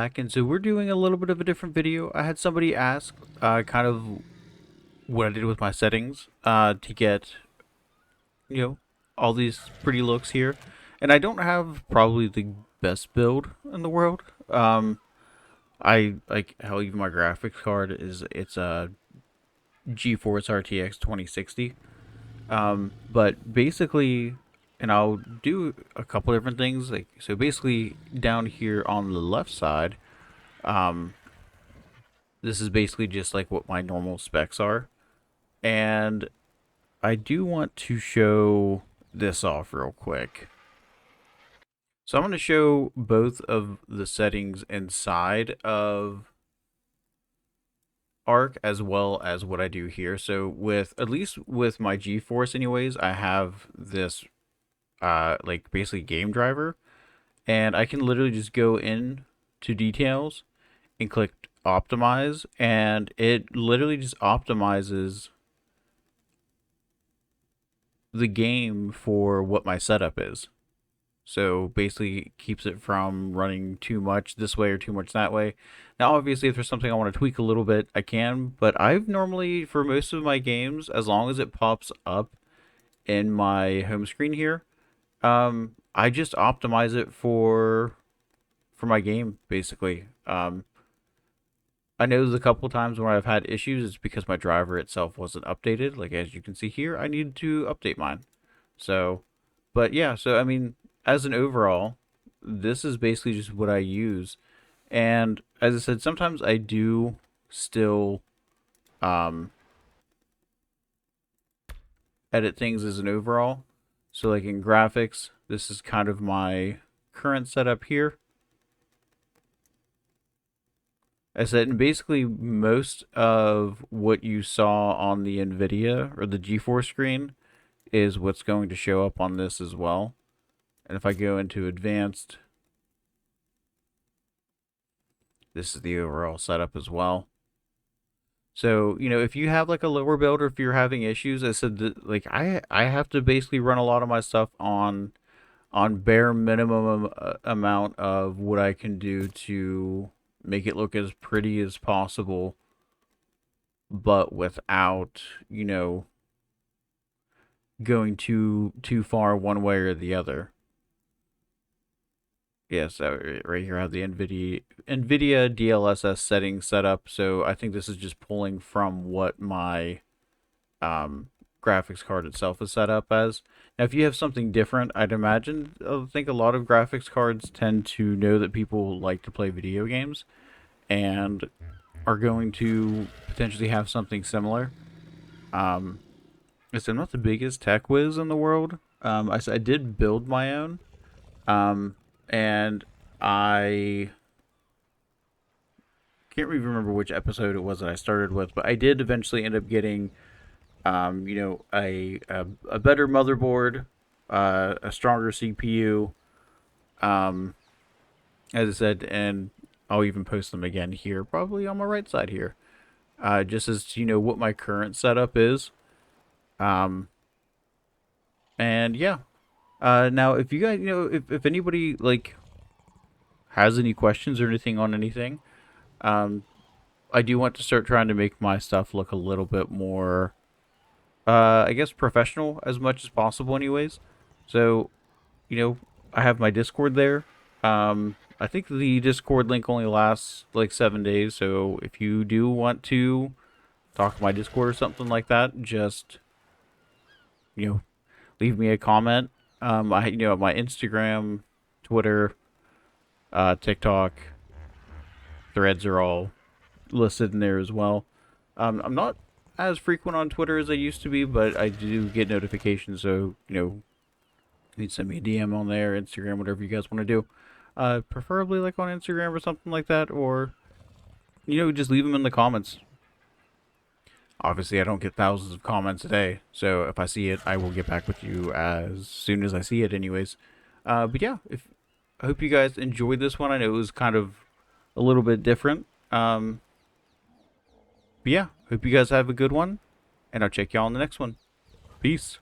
back, and so we're doing a little bit of a different video. I had somebody ask kind of what I did with my settings to get, you know, all these pretty looks here. And I don't have probably the best build in the world. I like how even my graphics card it's a GeForce RTX 2060. But basically, and I'll do a couple different things. Like so, basically down here on the left side, um, this is basically just like what my normal specs are, and I do want to show this off real quick. So I'm going to show both of the settings inside of Arc as well as what I do here. So with at least with my GeForce anyways, I have this like basically game driver, and I can literally just go in to details and click optimize, and it literally just optimizes the game for what my setup is. So basically keeps it from running too much this way or too much that way. Now obviously if there's something I want to tweak a little bit, I can, but I've normally for most of my games, as long as it pops up in my home screen here, I just optimize it for my game basically. I know there's a couple times where I've had issues. It's because my driver itself wasn't updated. Like as you can see here, I need to update mine. So, but yeah. So I mean, as an overall, this is basically just what I use. And as I said, sometimes I do still um, edit things as an overall. So like in graphics, this is kind of my current setup here. I said, and basically most of what you saw on the NVIDIA or the GeForce screen is what's going to show up on this as well. And if I go into advanced, this is the overall setup as well. So, you know, if you have like a lower build or if you're having issues, I said that like I have to basically run a lot of my stuff on bare minimum amount of what I can do to make it look as pretty as possible, but without, you know, going too far one way or the other. Yes, right here I have the NVIDIA DLSS settings set up. So I think this is just pulling from what my graphics card itself is set up as. Now, if you have something different, I think a lot of graphics cards tend to know that people like to play video games and are going to potentially have something similar. So I'm not the biggest tech whiz in the world. I did build my own. And I can't really remember which episode it was that I started with, but I did eventually end up getting, you know, a better motherboard, a stronger CPU, as I said, and I'll even post them again here, probably on my right side here, just as to, you know, what my current setup is. Um, and yeah, now, if you guys, you know, if anybody like has any questions or anything on anything, um, I do want to start trying to make my stuff look a little bit more, I guess, professional as much as possible, anyways. So, you know, I have my Discord there. I think the Discord link only lasts like 7 days, so if you do want to talk to my Discord or something like that, just, you know, leave me a comment. You know, my Instagram, Twitter, TikTok, threads are all listed in there as well. I'm not as frequent on Twitter as I used to be, but I do get notifications. So, you know, you can send me a DM on there, Instagram, whatever you guys want to do. Preferably like on Instagram or something like that, or, you know, just leave them in the comments. Obviously, I don't get thousands of comments a day, so if I see it, I will get back with you as soon as I see it, anyways. But yeah, I hope you guys enjoyed this one. I know it was kind of a little bit different. But yeah, hope you guys have a good one, and I'll check y'all on the next one. Peace.